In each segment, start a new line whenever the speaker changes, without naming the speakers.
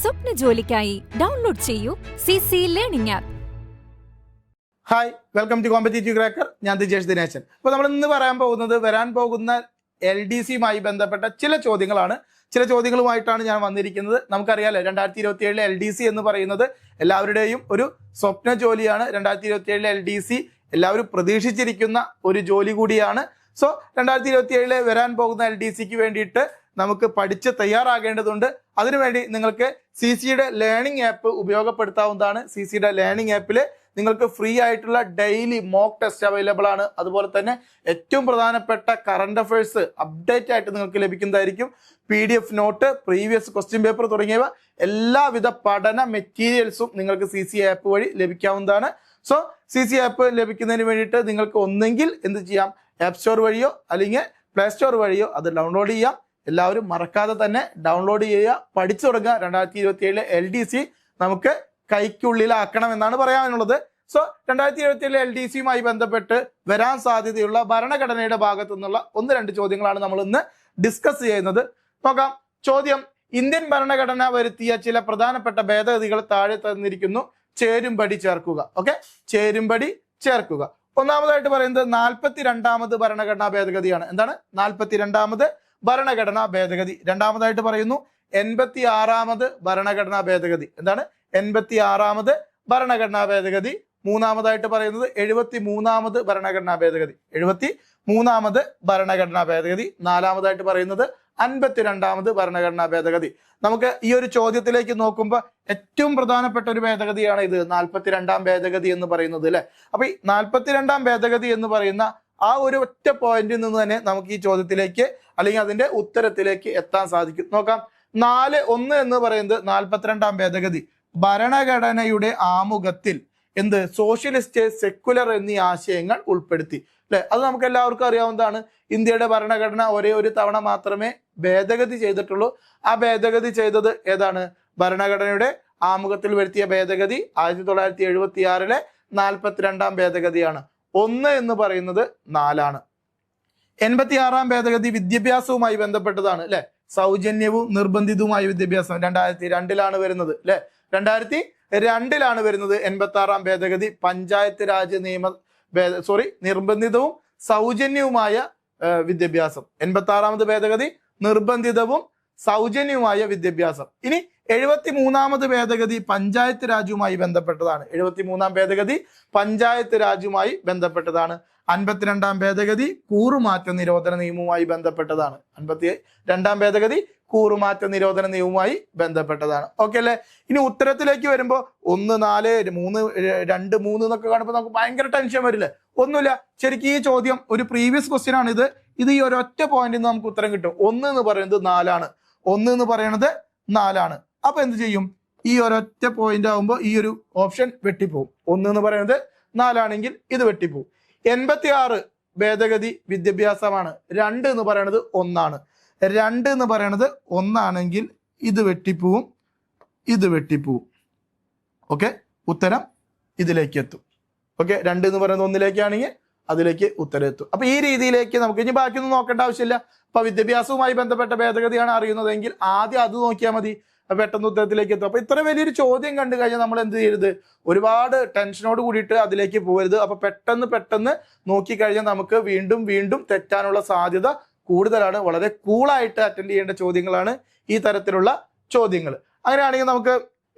സ്വപ്ന ജോലിക്കായി ഡൗൺലോഡ് ചെയ്യൂ CC learning app.
Hi, welcome to competitive cracker. ഞാൻ ദിജേഷ് ദിനേശൻ. അപ്പോൾ നമ്മൾ ഇന്ന് പറയാൻ പോകുന്നത് വരാൻ പോകുന്ന LDCയുമായി ബന്ധപ്പെട്ട ചില ചോദ്യങ്ങളാണ്. ചില ചോദ്യങ്ങളുമായിട്ടാണ് ഞാൻ വന്നിരിക്കുന്നത്. നമുക്കറിയാലോ 2027 LDC എന്ന് പറയുന്നത് എല്ലാവരുടെയും ഒരു സ്വപ്ന ജോലിയാണ്. 2027 LDC എല്ലാവരും പ്രതീക്ഷിച്ചിരിക്കുന്ന ഒരു ജോലി കൂടിയാണ്. സോ 2027 വരാൻ പോകുന്ന LDCക്ക് വേണ്ടിയിട്ട് നമുക്ക് പഠിച്ച് തയ്യാറാകേണ്ടതുണ്ട്. അതിനുവേണ്ടി നിങ്ങൾക്ക് CCയുടെ ലേണിംഗ് ആപ്പ് ഉപയോഗപ്പെടുത്താവുന്നതാണ്. CCയുടെ ലേണിംഗ് ആപ്പിൽ നിങ്ങൾക്ക് ഫ്രീ ആയിട്ടുള്ള ഡെയിലി മോക്ക് ടെസ്റ്റ് അവൈലബിൾ ആണ്. അതുപോലെ തന്നെ ഏറ്റവും പ്രധാനപ്പെട്ട കറണ്ട് അഫയേഴ്സ് അപ്ഡേറ്റ് ആയിട്ട് നിങ്ങൾക്ക് ലഭിക്കുന്നതായിരിക്കും. PDF note, previous question paper തുടങ്ങിയവ എല്ലാവിധ പഠന മെറ്റീരിയൽസും നിങ്ങൾക്ക് CC ആപ്പ് വഴി ലഭിക്കാവുന്നതാണ്. സോ CC ആപ്പ് ലഭിക്കുന്നതിന് വേണ്ടിയിട്ട് നിങ്ങൾക്ക് ഒന്നെങ്കിൽ എന്ത് ചെയ്യാം, ആപ്പ് സ്റ്റോർ വഴിയോ അല്ലെങ്കിൽ പ്ലേ സ്റ്റോർ വഴിയോ അത് ഡൗൺലോഡ് ചെയ്യാം. എല്ലാവരും മറക്കാതെ തന്നെ ഡൗൺലോഡ് ചെയ്യുക, പഠിച്ചു തുടങ്ങുക. 2027 LDC നമുക്ക് കൈക്കുള്ളിലാക്കണം എന്നാണ് പറയാനുള്ളത്. സോ 2027 LDCയുമായി ബന്ധപ്പെട്ട് വരാൻ സാധ്യതയുള്ള ഭരണഘടനയുടെ ഭാഗത്തു നിന്നുള്ള 1-2 ചോദ്യങ്ങളാണ് നമ്മൾ ഇന്ന് ഡിസ്കസ് ചെയ്യുന്നത്. നോക്കാം. ചോദ്യം: ഇന്ത്യൻ ഭരണഘടന വരുത്തിയ ചില പ്രധാനപ്പെട്ട ഭേദഗതികൾ താഴെ തന്നിരിക്കുന്നു. ചേരുംപടി ചേർക്കുക. ഓക്കെ, ചേരുംപടി ചേർക്കുക. ഒന്നാമതായിട്ട് പറയുന്നത് 42ാമത് ഭരണഘടനാ ഭേദഗതിയാണ്. എന്താണ് 42ാമത് ഭരണഘടനാ ഭേദഗതി? രണ്ടാമതായിട്ട് പറയുന്നു 86ാമത് ഭരണഘടനാ ഭേദഗതി. എന്താണ് 86ാമത് ഭരണഘടനാ ഭേദഗതി? മൂന്നാമതായിട്ട് പറയുന്നത് 73ാമത് ഭരണഘടനാ ഭേദഗതി. 73ാമത് ഭരണഘടനാ ഭേദഗതി. നാലാമതായിട്ട് പറയുന്നത് 52ാമത് ഭരണഘടനാ ഭേദഗതി. നമുക്ക് ഈ ഒരു ചോദ്യത്തിലേക്ക് നോക്കുമ്പോൾ ഏറ്റവും പ്രധാനപ്പെട്ട ഒരു ഭേദഗതിയാണ് ഇത്, 42ാം ഭേദഗതി എന്ന് പറയുന്നത് അല്ലെ. അപ്പൊ ഈ 42ാം ഭേദഗതി എന്ന് പറയുന്ന ആ ഒരു ഒറ്റ പോയിന്റിൽ നിന്ന് തന്നെ നമുക്ക് ഈ ചോദ്യത്തിലേക്ക് അല്ലെങ്കിൽ അതിന്റെ ഉത്തരത്തിലേക്ക് എത്താൻ സാധിക്കും. നോക്കാം. 4.1 എന്ന് പറയുന്നത് 42ാം ഭേദഗതി ഭരണഘടനയുടെ ആമുഖത്തിൽ എന്ത് സോഷ്യലിസ്റ്റ്, സെക്കുലർ എന്നീ ആശയങ്ങൾ ഉൾപ്പെടുത്തി അല്ലെ. അത് നമുക്ക് എല്ലാവർക്കും അറിയാവുന്നതാണ്. ഇന്ത്യയുടെ ഭരണഘടന ഒരേ ഒരു തവണ മാത്രമേ ഭേദഗതി ചെയ്തിട്ടുള്ളൂ. ആ ഭേദഗതി ചെയ്തത് ഏതാണ്? ഭരണഘടനയുടെ ആമുഖത്തിൽ വരുത്തിയ ഭേദഗതി 1976 42ാം ഭേദഗതിയാണ്. 1 എന്ന് പറയുന്നത് 4ആണ്. 86ാം ഭേദഗതി വിദ്യാഭ്യാസവുമായി ബന്ധപ്പെട്ടതാണ് അല്ലെ. സൗജന്യവും നിർബന്ധിതവുമായ വിദ്യാഭ്യാസം 2002 വരുന്നത് അല്ലെ. 2002 വരുന്നത് 86ാം ഭേദഗതി. പഞ്ചായത്ത് രാജ് നിർബന്ധിതവും സൗജന്യവുമായ വിദ്യാഭ്യാസം. 86ാമത് ഭേദഗതി നിർബന്ധിതവും സൗജന്യവുമായ വിദ്യാഭ്യാസം. ഇനി 73ാമത് ഭേദഗതി പഞ്ചായത്ത് രാജുമായി ബന്ധപ്പെട്ടതാണ്. 73ാം ഭേദഗതി പഞ്ചായത്ത് രാജുമായി ബന്ധപ്പെട്ടതാണ്. 52ാം ഭേദഗതി കൂറുമാറ്റ നിരോധന നിയമവുമായി ബന്ധപ്പെട്ടതാണ്. 52ാം ഭേദഗതി കൂറുമാറ്റ നിരോധന നിയമവുമായി ബന്ധപ്പെട്ടതാണ്. ഓക്കെ അല്ലെ. ഇനി ഉത്തരത്തിലേക്ക് വരുമ്പോൾ 1, 4, 3, 2, 3 എന്നൊക്കെ കാണുമ്പോൾ നമുക്ക് ഭയങ്കര ടെൻഷൻ വരില്ലേ? ഒന്നുമില്ല. ശരിക്കും ഈ ചോദ്യം ഒരു പ്രീവിയസ് ക്വസ്റ്റ്യൻ ആണ്. ഇത് ഈ ഒരൊറ്റ പോയിന്റിൽ നിന്ന് നമുക്ക് ഉത്തരം കിട്ടും. 1 എന്ന് പറയുന്നത് 4ആണ്. 1 എന്ന് പറയുന്നത് 4ആണ്. അപ്പൊ എന്ത് ചെയ്യും? ഈ ഒരൊറ്റ പോയിന്റ് ആകുമ്പോൾ ഈ ഒരു ഓപ്ഷൻ വെട്ടിപ്പോവും. 1 എന്ന് പറയുന്നത് 4ആണെങ്കിൽ ഇത് വെട്ടിപ്പോവും. 86 ഭേദഗതി വിദ്യാഭ്യാസമാണ്. 2 എന്ന് പറയുന്നത് 1ആണ്. 2 എന്ന് പറയുന്നത് 1ആണെങ്കിൽ ഇത് വെട്ടിപ്പോവും, ഇത് വെട്ടിപ്പോവും. ഓക്കെ, ഉത്തരം ഇതിലേക്ക് എത്തും. ഓക്കെ, 2 എന്ന് പറയുന്നത് 1ലേക്കാണെങ്കിൽ അതിലേക്ക് ഉത്തരം എത്തും. അപ്പൊ ഈ രീതിയിലേക്ക് നമുക്ക് ഇനി ബാക്കിയൊന്നും നോക്കേണ്ട ആവശ്യമില്ല. അപ്പൊ വിദ്യാഭ്യാസവുമായി ബന്ധപ്പെട്ട ഭേദഗതിയാണ് അറിയുന്നതെങ്കിൽ ആദ്യം അത് നോക്കിയാൽ മതി, പെട്ടെന്ന് ഉത്തരത്തിലേക്ക് എത്തും. അപ്പൊ ഇത്ര വലിയൊരു ചോദ്യം കണ്ടു കഴിഞ്ഞാൽ നമ്മൾ എന്ത് ചെയ്യരുത്, ഒരുപാട് ടെൻഷനോട് കൂടിയിട്ട് അതിലേക്ക് പോകരുത്. അപ്പൊ പെട്ടെന്ന് നോക്കിക്കഴിഞ്ഞാൽ നമുക്ക് വീണ്ടും തെറ്റാനുള്ള സാധ്യത കൂടുതലാണ്. വളരെ കൂളായിട്ട് അറ്റൻഡ് ചെയ്യേണ്ട ചോദ്യങ്ങളാണ് ഈ തരത്തിലുള്ള ചോദ്യങ്ങൾ. അങ്ങനെയാണെങ്കിൽ നമുക്ക്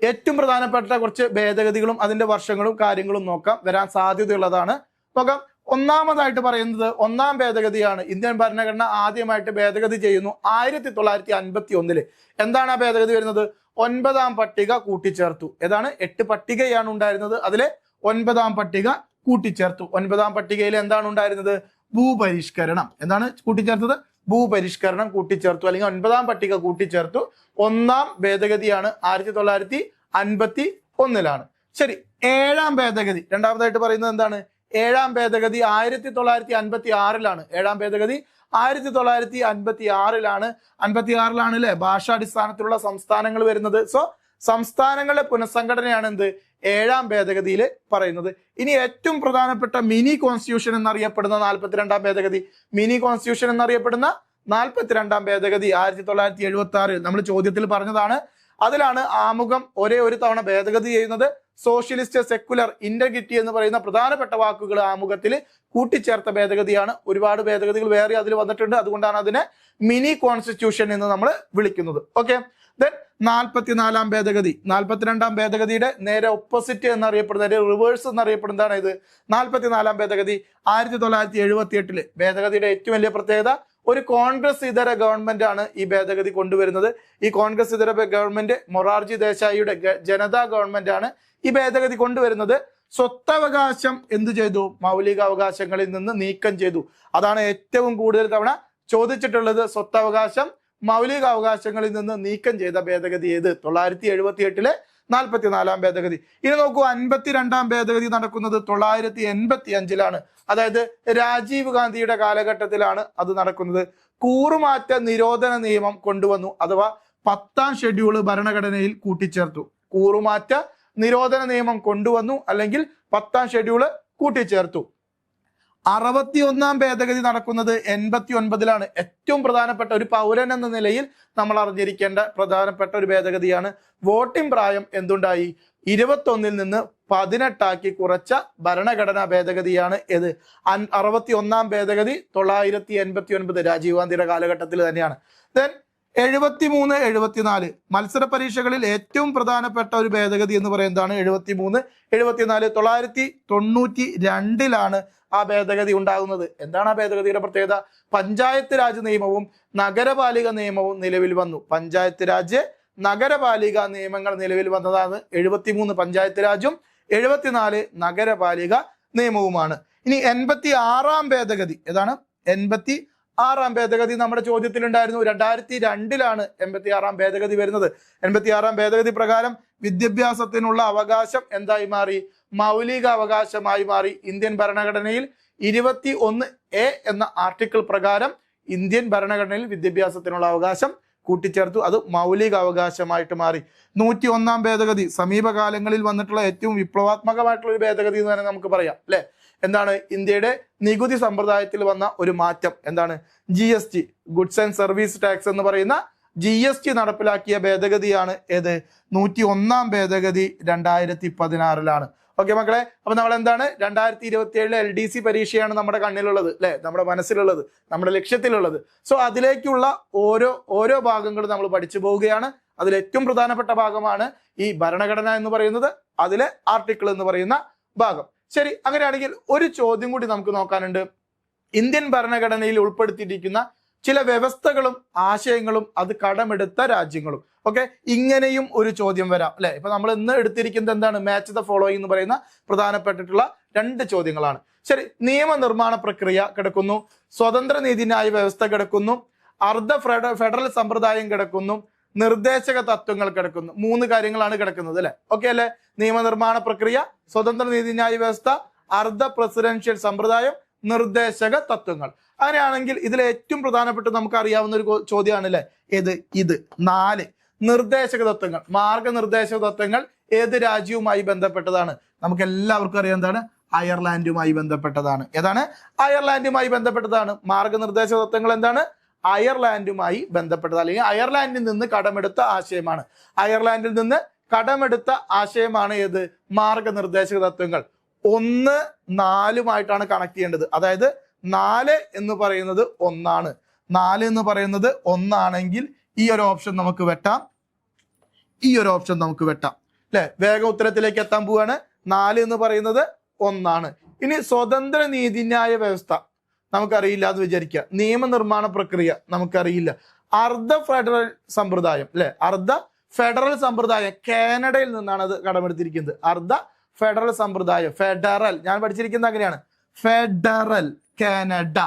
ഏറ്റവും പ്രധാനപ്പെട്ട കുറച്ച് ഭേദഗതികളും അതിന്റെ വർഷങ്ങളും കാര്യങ്ങളും നോക്കാം. വരാൻ സാധ്യതയുള്ളതാണ്. നോക്കാം. ഒന്നാമതായിട്ട് പറയുന്നത് 1ാം ഭേദഗതിയാണ്. ഇന്ത്യൻ ഭരണഘടന ആദ്യമായിട്ട് ഭേദഗതി ചെയ്യുന്നു 1951. എന്താണ് ആ ഭേദഗതി വരുന്നത്? 9ാം പട്ടിക കൂട്ടിച്ചേർത്തു. ഏതാണ്? 8 പട്ടികയാണ് ഉണ്ടായിരുന്നത്. അതിലെ 9ാം പട്ടിക കൂട്ടിച്ചേർത്തു. 9ാം പട്ടികയിൽ എന്താണ് ഉണ്ടായിരുന്നത്? ഭൂപരിഷ്കരണം. എന്താണ് കൂട്ടിച്ചേർത്തത്? ഭൂപരിഷ്കരണം കൂട്ടിച്ചേർത്തു, അല്ലെങ്കിൽ 9ാം പട്ടിക കൂട്ടിച്ചേർത്തു. 1ാം ഭേദഗതിയാണ് 1951. ശരി. 7ാം ഭേദഗതി രണ്ടാമതായിട്ട് പറയുന്നത് എന്താണ്? 7ാം ഭേദഗതി 1956 7ാം ഭേദഗതി 1956 56 അല്ലെ ഭാഷാടിസ്ഥാനത്തിലുള്ള സംസ്ഥാനങ്ങൾ വരുന്നത്. സോ സംസ്ഥാനങ്ങളുടെ പുനഃസംഘടനയാണ് എന്ത് 7ാം ഭേദഗതിയിൽ പറയുന്നത്. ഇനി ഏറ്റവും പ്രധാനപ്പെട്ട മിനി കോൺസ്റ്റിറ്റ്യൂഷൻ എന്നറിയപ്പെടുന്ന 42ാം ഭേദഗതി, മിനി കോൺസ്റ്റിറ്റ്യൂഷൻ എന്നറിയപ്പെടുന്ന 42ാം ഭേദഗതി 1976 നമ്മൾ ചോദ്യത്തിൽ പറഞ്ഞതാണ്. അതിലാണ് ആമുഖം ഒരേ ഒരു തവണ ഭേദഗതി ചെയ്യുന്നത്. സോഷ്യലിസ്റ്റ്, സെക്കുലർ, ഇന്റഗ്രിറ്റി എന്ന് പറയുന്ന പ്രധാനപ്പെട്ട വാക്കുകൾ ആമുഖത്തിൽ കൂട്ടിച്ചേർത്ത ഭേദഗതിയാണ്. ഒരുപാട് ഭേദഗതികൾ വേറെ അതിൽ വന്നിട്ടുണ്ട്. അതുകൊണ്ടാണ് അതിനെ മിനി കോൺസ്റ്റിറ്റ്യൂഷൻ എന്ന് നമ്മൾ വിളിക്കുന്നത്. ഓക്കെ, ദെൻ 44-ാം ഭേദഗതി. 42-ാം ഭേദഗതിയുടെ നേരെ ഓപ്പോസിറ്റ് എന്നറിയപ്പെടുന്ന, റിവേഴ്സ് എന്നറിയപ്പെടുന്നതാണ് ഇത്. 44-ാം ഭേദഗതി 1978 ഭേദഗതിയുടെ ഏറ്റവും വലിയ പ്രത്യേകത, ഒരു കോൺഗ്രസ് ഇതര ഗവൺമെന്റ് ആണ് ഈ ഭേദഗതി കൊണ്ടുവരുന്നത്. ഈ കോൺഗ്രസ് ഇതര ഗവൺമെന്റ് മൊറാർജി ദേശായിയുടെ ജനതാ ഗവൺമെന്റ് ആണ് ഈ ഭേദഗതി കൊണ്ടുവരുന്നത്. സ്വത്തവകാശം എന്തു ചെയ്തു? മൗലിക അവകാശങ്ങളിൽ നിന്ന് നീക്കം ചെയ്തു. അതാണ് ഏറ്റവും കൂടുതൽ തവണ ചോദിച്ചിട്ടുള്ളത്. സ്വത്തവകാശം മൗലിക അവകാശങ്ങളിൽ നിന്ന് നീക്കം ചെയ്ത ഭേദഗതി ഏത്? 1978 44-ാം ഭേദഗതി. ഇനി നോക്കൂ, 52-ാം ഭേദഗതി നടക്കുന്നത് 1985 അതായത് രാജീവ് ഗാന്ധിയുടെ കാലഘട്ടത്തിലാണ് അത് നടക്കുന്നത്. കൂറുമാറ്റ നിരോധന നിയമം കൊണ്ടുവന്നു, അഥവാ 10ാം ഷെഡ്യൂൾ ഭരണഘടനയിൽ കൂട്ടിച്ചേർത്തു. കൂറുമാറ്റ നിരോധന നിയമം കൊണ്ടുവന്നു, അല്ലെങ്കിൽ 10ാം ഷെഡ്യൂള് കൂട്ടിച്ചേർത്തു. 61-ാം ഭേദഗതി നടക്കുന്നത് 89 ഏറ്റവും പ്രധാനപ്പെട്ട ഒരു പൗരൻ എന്ന നിലയിൽ നമ്മൾ അറിഞ്ഞിരിക്കേണ്ട പ്രധാനപ്പെട്ട ഒരു ഭേദഗതിയാണ്. വോട്ടിംഗ് പ്രായം എന്തുണ്ടായി? 21 നിന്ന് 18 കുറച്ച ഭരണഘടനാ ഭേദഗതിയാണ് ഇത്. 61-ാം ഭേദഗതി 1989 രാജീവ് ഗാന്ധിയുടെ കാലഘട്ടത്തിൽ തന്നെയാണ്. ദെൻ 73, 74 മത്സര പരീക്ഷകളിൽ ഏറ്റവും പ്രധാനപ്പെട്ട ഒരു ഭേദഗതി എന്ന് പറയുന്നതാണ് 73, 74. 1992 ആ ഭേദഗതി ഉണ്ടാകുന്നത്. എന്താണ് ആ ഭേദഗതിയുടെ പ്രത്യേകത? പഞ്ചായത്ത് രാജ് നിയമവും നഗരപാലിക നിയമവും നിലവിൽ വന്നു. പഞ്ചായത്ത് രാജ്, നഗരപാലിക നിയമങ്ങൾ നിലവിൽ വന്നതാണ്. 73 പഞ്ചായത്ത് രാജും 74 നഗരപാലിക നിയമവുമാണ്. ഇനി 86-ാം ഭേദഗതി ഏതാണ്? 86-ാം ഭേദഗതി നമ്മുടെ ചോദ്യത്തിൽ ഉണ്ടായിരുന്നു. 2002 86-ാം ഭേദഗതി വരുന്നത്. 86-ാം ഭേദഗതി പ്രകാരം വിദ്യാഭ്യാസത്തിനുള്ള അവകാശം എന്തായി മാറി? മൗലിക അവകാശമായി മാറി. ഇന്ത്യൻ ഭരണഘടനയിൽ 21A എന്ന ആർട്ടിക്കിൾ പ്രകാരം ഇന്ത്യൻ ഭരണഘടനയിൽ വിദ്യാഭ്യാസത്തിനുള്ള അവകാശം കൂട്ടിച്ചേർത്തു. അത് മൗലിക അവകാശമായിട്ട് മാറി. 101-ാം ഭേദഗതി സമീപകാലങ്ങളിൽ വന്നിട്ടുള്ള ഏറ്റവും വിപ്ലവാത്മകമായിട്ടുള്ള ഒരു ഭേദഗതി എന്ന് തന്നെ നമുക്ക് പറയാം, അല്ലെ? എന്താണ്? ഇന്ത്യയുടെ നികുതി സമ്പ്രദായത്തിൽ വന്ന ഒരു മാറ്റം. എന്താണ്? GST, goods and service tax എന്ന് പറയുന്ന GST നടപ്പിലാക്കിയ ഭേദഗതിയാണ് ഏത്? 101-ാം ഭേദഗതി 2016 ഓക്കെ മക്കളെ, അപ്പൊ നമ്മൾ എന്താണ് 2027 LDC പരീക്ഷയാണ് നമ്മുടെ കണ്ണിലുള്ളത്, അല്ലെ? നമ്മുടെ മനസ്സിലുള്ളത്, നമ്മുടെ ലക്ഷ്യത്തിലുള്ളത്. സോ അതിലേക്കുള്ള ഓരോ ഭാഗങ്ങളും നമ്മൾ പഠിച്ചു പോവുകയാണ്. അതിൽ ഏറ്റവും പ്രധാനപ്പെട്ട ഭാഗമാണ് ഈ ഭരണഘടന എന്ന് പറയുന്നത്, അതിലെ ആർട്ടിക്കിൾ എന്ന് പറയുന്ന ഭാഗം. ശരി, അങ്ങനെയാണെങ്കിൽ ഒരു ചോദ്യം കൂടി നമുക്ക് നോക്കാനുണ്ട്. ഇന്ത്യൻ ഭരണഘടനയിൽ ഉൾപ്പെടുത്തിയിരിക്കുന്ന ചില വ്യവസ്ഥകളും ആശയങ്ങളും അത് കടമെടുത്ത രാജ്യങ്ങളും. ഓക്കെ, ഇങ്ങനെയും ഒരു ചോദ്യം വരാം, അല്ലെ? ഇപ്പൊ നമ്മൾ ഇന്ന് എടുത്തിരിക്കുന്നത് എന്താണ്? മാച്ച് ദ ഫോളോയിങ് എന്ന് പറയുന്ന പ്രധാനപ്പെട്ടിട്ടുള്ള 2 ചോദ്യങ്ങളാണ്. ശരി, നിയമനിർമ്മാണ പ്രക്രിയ കിടക്കുന്നു, സ്വതന്ത്ര നീതിന്യായ വ്യവസ്ഥ കിടക്കുന്നു, അർദ്ധ ഫെഡറൽ സമ്പ്രദായം കിടക്കുന്നു, നിർദ്ദേശക തത്വങ്ങൾ കിടക്കുന്നു. 3 കാര്യങ്ങളാണ് കിടക്കുന്നത്, അല്ലെ? ഓക്കെ അല്ലെ? നിയമനിർമ്മാണ പ്രക്രിയ, സ്വതന്ത്ര നീതിന്യായ വ്യവസ്ഥ, അർദ്ധ പ്രസിഡൻഷ്യൽ സമ്പ്രദായം, നിർദ്ദേശക തത്വങ്ങൾ. അങ്ങനെയാണെങ്കിൽ ഇതിൽ ഏറ്റവും പ്രധാനപ്പെട്ട നമുക്ക് അറിയാവുന്ന ഒരു ചോദ്യമാണ്, അല്ലെ? ഇത് 4 നിർദ്ദേശക തത്വങ്ങൾ, മാർഗനിർദ്ദേശക തത്വങ്ങൾ ഏത് രാജ്യവുമായി ബന്ധപ്പെട്ടതാണ്? നമുക്ക് എല്ലാവർക്കും അറിയാം, എന്താണ്? അയർലാൻഡുമായി ബന്ധപ്പെട്ടതാണ്. ഏതാണ്? അയർലാൻഡുമായി ബന്ധപ്പെട്ടതാണ്. മാർഗനിർദ്ദേശക തത്വങ്ങൾ എന്താണ്? അയർലാൻഡുമായി ബന്ധപ്പെട്ടത്, അല്ലെങ്കിൽ അയർലാൻഡിൽ നിന്ന് കടമെടുത്ത ആശയമാണ്. അയർലാൻഡിൽ നിന്ന് കടമെടുത്ത ആശയമാണ് ഏത്? മാർഗനിർദ്ദേശക തത്വങ്ങൾ. 1, 4 കണക്ട് ചെയ്യേണ്ടത്. അതായത് 4 എന്ന് പറയുന്നത് 1 4 എന്ന് പറയുന്നത് 1 ഈ ഒരു ഓപ്ഷൻ നമുക്ക് വെട്ടാം, ഈ ഒരു ഓപ്ഷൻ നമുക്ക് വെട്ടാം, അല്ലെ? വേഗം ഉത്തരത്തിലേക്ക് എത്താൻ പോവാണ്. 4 എന്ന് പറയുന്നത് 1. ഇനി സ്വതന്ത്ര നീതിന്യായ വ്യവസ്ഥ നമുക്കറിയില്ല എന്ന് വിചാരിക്കുക. നിയമനിർമ്മാണ പ്രക്രിയ നമുക്കറിയില്ല. അർദ്ധ ഫെഡറൽ സമ്പ്രദായം, അല്ലെ? അർദ്ധ ഫെഡറൽ സമ്പ്രദായം കാനഡയിൽ നിന്നാണ് അത് കടമെടുത്തിരിക്കുന്നത്. അർദ്ധ ഫെഡറൽ സമ്പ്രദായം, ഫെഡറൽ, ഞാൻ പഠിച്ചിരിക്കുന്നത് അങ്ങനെയാണ്, ഫെഡറൽ കാനഡ,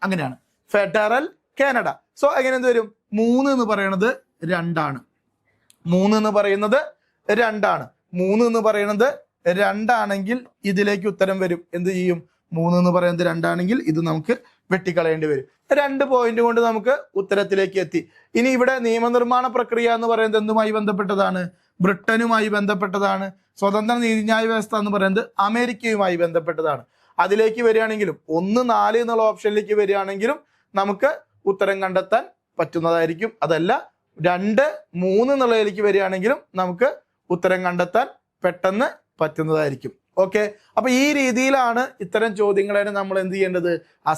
അങ്ങനെയാണ്, ഫെഡറൽ കാനഡ. സോ എങ്ങനെ എന്ത് വരും? 3 എന്ന് പറയുന്നത് 2. 3 എന്ന് പറയുന്നത് 2. 3 എന്ന് പറയുന്നത് 2 ഇതിലേക്ക് ഉത്തരം വരും. എന്ത് ചെയ്യും? 3 എന്ന് പറയുന്നത് 2 ഇത് നമുക്ക് വെട്ടിക്കളയേണ്ടി വരും. 2 പോയിന്റ് കൊണ്ട് നമുക്ക് ഉത്തരത്തിലേക്ക് എത്തി. ഇനി ഇവിടെ നിയമനിർമ്മാണ പ്രക്രിയ എന്ന് പറയുന്നത് എന്തുമായി ബന്ധപ്പെട്ടതാണ്? ബ്രിട്ടനുമായി ബന്ധപ്പെട്ടതാണ്. സ്വതന്ത്ര നീതിന്യായ വ്യവസ്ഥ എന്ന് പറയുന്നത് അമേരിക്കയുമായി ബന്ധപ്പെട്ടതാണ്. അതിലേക്ക് വരികയാണെങ്കിലും 1, 4 എന്നുള്ള ഓപ്ഷനിലേക്ക് വരികയാണെങ്കിലും നമുക്ക് ഉത്തരം കണ്ടെത്താൻ പറ്റുന്നതായിരിക്കും. അതല്ല 2, 3 എന്നുള്ളതിലേക്ക് വരികയാണെങ്കിലും നമുക്ക് ഉത്തരം കണ്ടെത്താൻ പെട്ടെന്ന് പറ്റുന്നതായിരിക്കും. ഓക്കെ, അപ്പൊ ഈ രീതിയിലാണ് ഇത്തരം ചോദ്യങ്ങളെ നമ്മൾ എന്ത് ചെയ്യേണ്ടത്,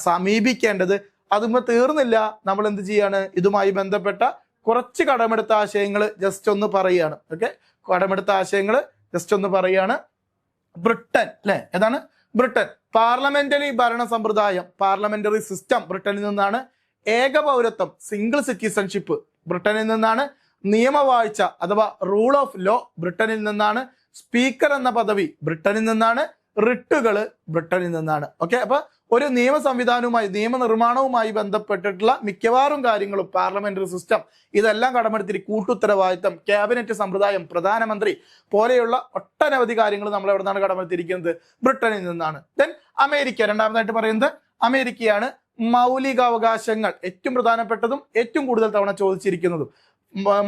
സമീപിക്കേണ്ടത്. അതുമ്പോൾ തീർന്നില്ല, നമ്മൾ എന്ത് ചെയ്യാണ്, ഇതുമായി ബന്ധപ്പെട്ട കുറച്ച് കടമെടുത്ത ആശയങ്ങൾ ജസ്റ്റ് ഒന്ന് പറയുകയാണ്. ഓക്കെ, കടമെടുത്ത ആശയങ്ങൾ ജസ്റ്റ് ഒന്ന് പറയുകയാണ്. ബ്രിട്ടൻ അല്ലെ, ഏതാണ് ബ്രിട്ടൻ? പാർലമെന്ററി ഭരണ സമ്പ്രദായം, പാർലമെന്ററി സിസ്റ്റം ബ്രിട്ടനിൽ നിന്നാണ്. ഏകപൗരത്വം, സിംഗിൾ സിറ്റിസൺഷിപ്പ് ബ്രിട്ടനിൽ നിന്നാണ്. നിയമവാഴ്ച അഥവാ റൂൾ ഓഫ് ലോ ബ്രിട്ടനിൽ നിന്നാണ്. സ്പീക്കർ എന്ന പദവി ബ്രിട്ടനിൽ നിന്നാണ്. റിട്ടുകൾ ബ്രിട്ടനിൽ നിന്നാണ്. ഓക്കെ, അപ്പൊ ഒരു നിയമ സംവിധാനവുമായി, നിയമനിർമ്മാണവുമായി ബന്ധപ്പെട്ടിട്ടുള്ള മിക്കവാറും കാര്യങ്ങളും, പാർലമെന്ററി സിസ്റ്റം, ഇതെല്ലാം കടമെടുത്തിരിക്കും. കൂട്ടുത്തരവാദിത്തം, ക്യാബിനറ്റ് സമ്പ്രദായം, പ്രധാനമന്ത്രി പോലെയുള്ള ഒട്ടനവധി കാര്യങ്ങൾ നമ്മൾ എവിടെ നിന്നാണ് കടമെടുത്തിരിക്കുന്നത്, ബ്രിട്ടനിൽ നിന്നാണ്. ദെൻ അമേരിക്ക, രണ്ടാമതായിട്ട് പറയുന്നത് അമേരിക്കയാണ്. മൗലികാവകാശങ്ങൾ ഏറ്റവും പ്രധാനപ്പെട്ടതും ഏറ്റവും കൂടുതൽ തവണ ചോദിച്ചിരിക്കുന്നതും.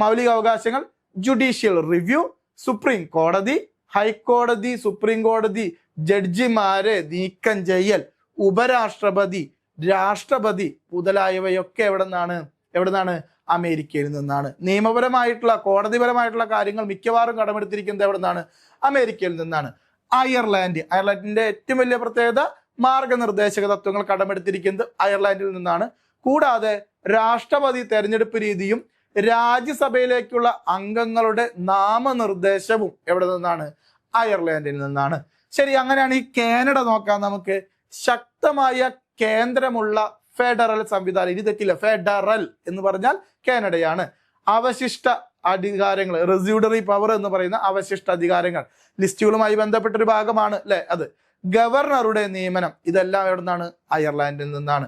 മൗലികാവകാശങ്ങൾ, ജുഡീഷ്യൽ റിവ്യൂ, സുപ്രീം കോടതി, ഹൈക്കോടതി, സുപ്രീം കോടതി ജഡ്ജിമാരെ നീക്കം ചെയ്യൽ, ഉപരാഷ്ട്രപതി, രാഷ്ട്രപതി മുതലായവയൊക്കെ എവിടെ നിന്നാണ് അമേരിക്കയിൽ നിന്നാണ്. നിയമപരമായിട്ടുള്ള, കോടതിപരമായിട്ടുള്ള കാര്യങ്ങൾ മിക്കവാറും കടമെടുത്തിരിക്കുന്നത് എവിടെ നിന്നാണ്, അമേരിക്കയിൽ നിന്നാണ്. അയർലൻഡിന്റെ ഏറ്റവും വലിയ പ്രത്യേകത, മാർഗനിർദ്ദേശക തത്വങ്ങൾ കടമെടുത്തിരിക്കുന്നത് അയർലൻഡിൽ നിന്നാണ്. കൂടാതെ രാഷ്ട്രപതി തെരഞ്ഞെടുപ്പ് രീതിയും രാജ്യസഭയിലേക്കുള്ള അംഗങ്ങളുടെ നാമനിർദ്ദേശവും എവിടെ നിന്നാണ്, അയർലൻഡിൽ നിന്നാണ്. ശരി, അങ്ങനെയാണ് ഈ കാനഡ നോക്കാം നമുക്ക്. ശക്തമായ കേന്ദ്രമുള്ള ഫെഡറൽ സംവിധാനം, ഇത് തെറ്റില്ല, ഫെഡറൽ എന്ന് പറഞ്ഞാൽ കാനഡയാണ്. അവശിഷ്ട അധികാരങ്ങൾ, റെസ്യൂഡറി പവർ എന്ന് പറയുന്ന അവശിഷ്ട അധികാരങ്ങൾ ലിസ്റ്റുകളുമായി ബന്ധപ്പെട്ട ഒരു ഭാഗമാണ് അല്ലെ അത്. ഗവർണറുടെ നിയമനം, ഇതെല്ലാം എവിടെ നിന്നാണ്, അയർലൻഡിൽ നിന്നാണ്,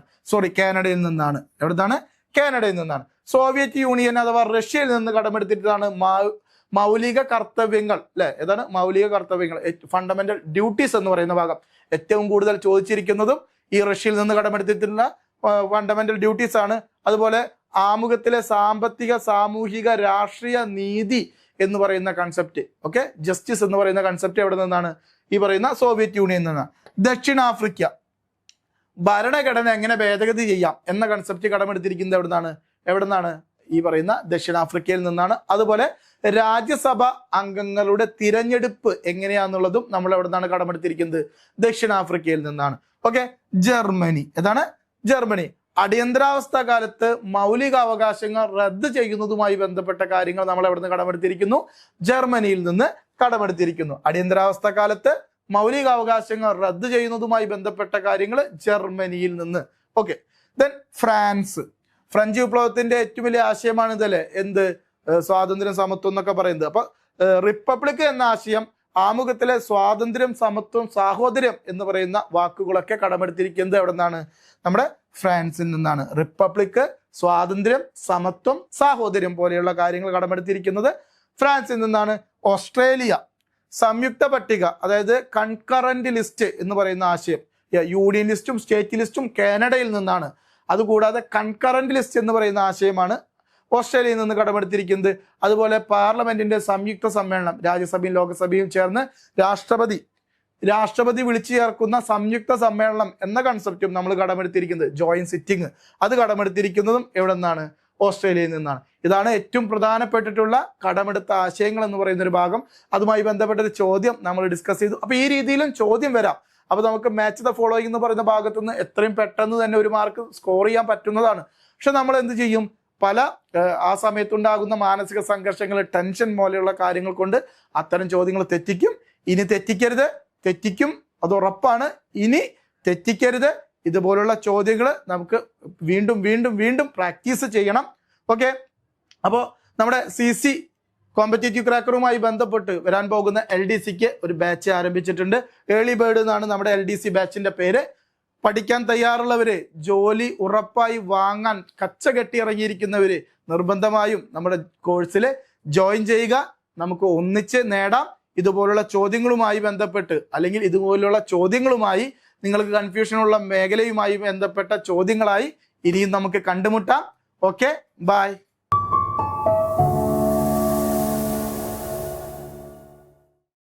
കാനഡയിൽ നിന്നാണ്. എവിടുന്നാണ്, കാനഡയിൽ നിന്നാണ്. സോവിയറ്റ് യൂണിയൻ അഥവാ റഷ്യയിൽ നിന്ന് കടമെടുത്തിട്ടാണ് മൗലിക കർത്തവ്യങ്ങൾ അല്ലെ, ഏതാണ് മൗലിക കർത്തവ്യങ്ങൾ, ഫണ്ടമെന്റൽ ഡ്യൂട്ടീസ് എന്ന് പറയുന്ന ഭാഗം ഏറ്റവും കൂടുതൽ ചോദിച്ചിരിക്കുന്നതും ഈ റഷ്യയിൽ നിന്ന് കടമെടുത്തിട്ടുള്ള ഫണ്ടമെന്റൽ ഡ്യൂട്ടീസ് ആണ്. അതുപോലെ ആമുഖത്തിലെ സാമ്പത്തിക, സാമൂഹിക, രാഷ്ട്രീയ നീതി എന്ന് പറയുന്ന കൺസെപ്റ്റ്, ഓക്കെ, ജസ്റ്റിസ് എന്ന് പറയുന്ന കൺസെപ്റ്റ് എവിടെ നിന്നാണ്, ഈ പറയുന്ന സോവിയറ്റ് യൂണിയനിൽ നിന്നാണ്. ദക്ഷിണാഫ്രിക്ക, ഭരണഘടന എങ്ങനെ ഭേദഗതി ചെയ്യാം എന്ന കൺസെപ്റ്റ് കടമെടുത്തിരിക്കുന്നത് എവിടെ നിന്നാണ്, ഈ പറയുന്ന ദക്ഷിണാഫ്രിക്കയിൽ നിന്നാണ്. അതുപോലെ രാജ്യസഭ അംഗങ്ങളുടെ തിരഞ്ഞെടുപ്പ് എങ്ങനെയാന്നുള്ളതും നമ്മൾ എവിടെ നിന്നാണ് കടമെടുത്തിരിക്കുന്നത്, ദക്ഷിണാഫ്രിക്കയിൽ നിന്നാണ്. ഓക്കെ, ജർമ്മനി, ഏതാണ് ജർമ്മനി? അടിയന്തരാവസ്ഥ കാലത്ത് മൗലികാവകാശങ്ങൾ റദ്ദ് ചെയ്യുന്നതുമായി ബന്ധപ്പെട്ട കാര്യങ്ങൾ നമ്മൾ എവിടെ നിന്ന് കടമെടുത്തിരിക്കുന്നു, ജർമ്മനിയിൽ നിന്ന് കടമെടുത്തിരിക്കുന്നു. അടിയന്തരാവസ്ഥ കാലത്ത് മൗലികാവകാശങ്ങൾ റദ്ദ് ചെയ്യുന്നതുമായി ബന്ധപ്പെട്ട കാര്യങ്ങൾ ജർമ്മനിയിൽ നിന്ന്. ഓക്കെ, ദെൻ ഫ്രഞ്ച് വിപ്ലവത്തിന്റെ ഏറ്റവും വലിയ ആശയമാണ് ഇതല്ലേ, എന്ത്, സ്വാതന്ത്ര്യം, സമത്വം എന്നൊക്കെ പറയുന്നത്. അപ്പൊ റിപ്പബ്ലിക് എന്ന ആശയം, ആമുഖത്തിലെ സ്വാതന്ത്ര്യം, സമത്വം, സാഹോദര്യം എന്ന് പറയുന്ന വാക്കുകളൊക്കെ കടമെടുത്തിരിക്കുന്നത് എവിടെ നിന്നാണ്, നമ്മുടെ ഫ്രാൻസിൽ നിന്നാണ്. റിപ്പബ്ലിക്, സ്വാതന്ത്ര്യം, സമത്വം, സാഹോദര്യം പോലെയുള്ള കാര്യങ്ങൾ കടമെടുത്തിരിക്കുന്നത് ഫ്രാൻസിൽ നിന്നാണ്. ഓസ്ട്രേലിയ, സംയുക്ത പട്ടിക, അതായത് കൺകറന്റ് ലിസ്റ്റ് എന്ന് പറയുന്ന ആശയം, യൂണിയൻ ലിസ്റ്റും സ്റ്റേറ്റ് ലിസ്റ്റും കാനഡയിൽ നിന്നാണ്. അതുകൂടാതെ കൺകറന്റ് ലിസ്റ്റ് എന്ന് പറയുന്ന ആശയമാണ് ഓസ്ട്രേലിയയിൽ നിന്ന് കടമെടുത്തിരിക്കുന്നത്. അതുപോലെ പാർലമെന്റിന്റെ സംയുക്ത സമ്മേളനം, രാജ്യസഭയും ലോകസഭയും ചേർന്ന് രാഷ്ട്രപതി വിളിച്ചു ചേർക്കുന്ന സംയുക്ത സമ്മേളനം എന്ന കൺസെപ്റ്റും നമ്മൾ കടമെടുത്തിരിക്കുന്നത്, ജോയിന്റ് സിറ്റിംഗ്, അത് കടമെടുത്തിരിക്കുന്നതും എവിടെ നിന്നാണ്, ഓസ്ട്രേലിയയിൽ നിന്നാണ്. ഇതാണ് ഏറ്റവും പ്രധാനപ്പെട്ടിട്ടുള്ള കടമെടുത്ത ആശയങ്ങൾ എന്ന് പറയുന്ന ഒരു ഭാഗം. അതുമായി ബന്ധപ്പെട്ട ഒരു ചോദ്യം നമ്മൾ ഡിസ്കസ് ചെയ്തു. അപ്പൊ ഈ രീതിയിലും ചോദ്യം വരാം. അപ്പൊ നമുക്ക് മാച്ച് ദ ഫോളോയിങ് എന്ന് പറയുന്ന ഭാഗത്തുനിന്ന് എത്രയും പെട്ടെന്ന് തന്നെ ഒരു മാർക്ക് സ്കോർ ചെയ്യാൻ പറ്റുന്നതാണ്. പക്ഷെ നമ്മൾ എന്ത് ചെയ്യും, പല ആ സമയത്തുണ്ടാകുന്ന മാനസിക സംഘർഷങ്ങൾ, ടെൻഷൻ പോലെയുള്ള കാര്യങ്ങൾ കൊണ്ട് അത്തരം ചോദ്യങ്ങൾ തെറ്റിക്കും. ഇനി തെറ്റിക്കും, അത് ഉറപ്പാണ്. ഇനി തെറ്റിക്കരുത്. ഇതുപോലുള്ള ചോദ്യങ്ങൾ നമുക്ക് വീണ്ടും പ്രാക്ടീസ് ചെയ്യണം. ഓക്കെ, അപ്പോൾ നമ്മുടെ CC കോമ്പറ്റേറ്റീവ് ക്രാക്കറുമായി ബന്ധപ്പെട്ട് വരാൻ പോകുന്ന LDCക്ക് ഒരു ബാച്ച് ആരംഭിച്ചിട്ടുണ്ട്. ഏർലി ബേർഡ് എന്നാണ് നമ്മുടെ LDC ബാച്ചിന്റെ പേര്. പഠിക്കാൻ തയ്യാറുള്ളവര്, ജോലി ഉറപ്പായി വാങ്ങാൻ കച്ചകെട്ടി ഇറങ്ങിയിരിക്കുന്നവര് നിർബന്ധമായും നമ്മുടെ കോഴ്സിൽ ജോയിൻ ചെയ്യുക. നമുക്ക് ഒന്നിച്ച് നേടാം. ഇതുപോലുള്ള ചോദ്യങ്ങളുമായി ബന്ധപ്പെട്ട്, അല്ലെങ്കിൽ ഇതുപോലുള്ള ചോദ്യങ്ങളുമായി, നിങ്ങൾക്ക് കൺഫ്യൂഷനുള്ള മേഖലയുമായി ബന്ധപ്പെട്ട ചോദ്യങ്ങളായി ഇനിയും നമുക്ക് കണ്ടുമുട്ടാം. Okay, by.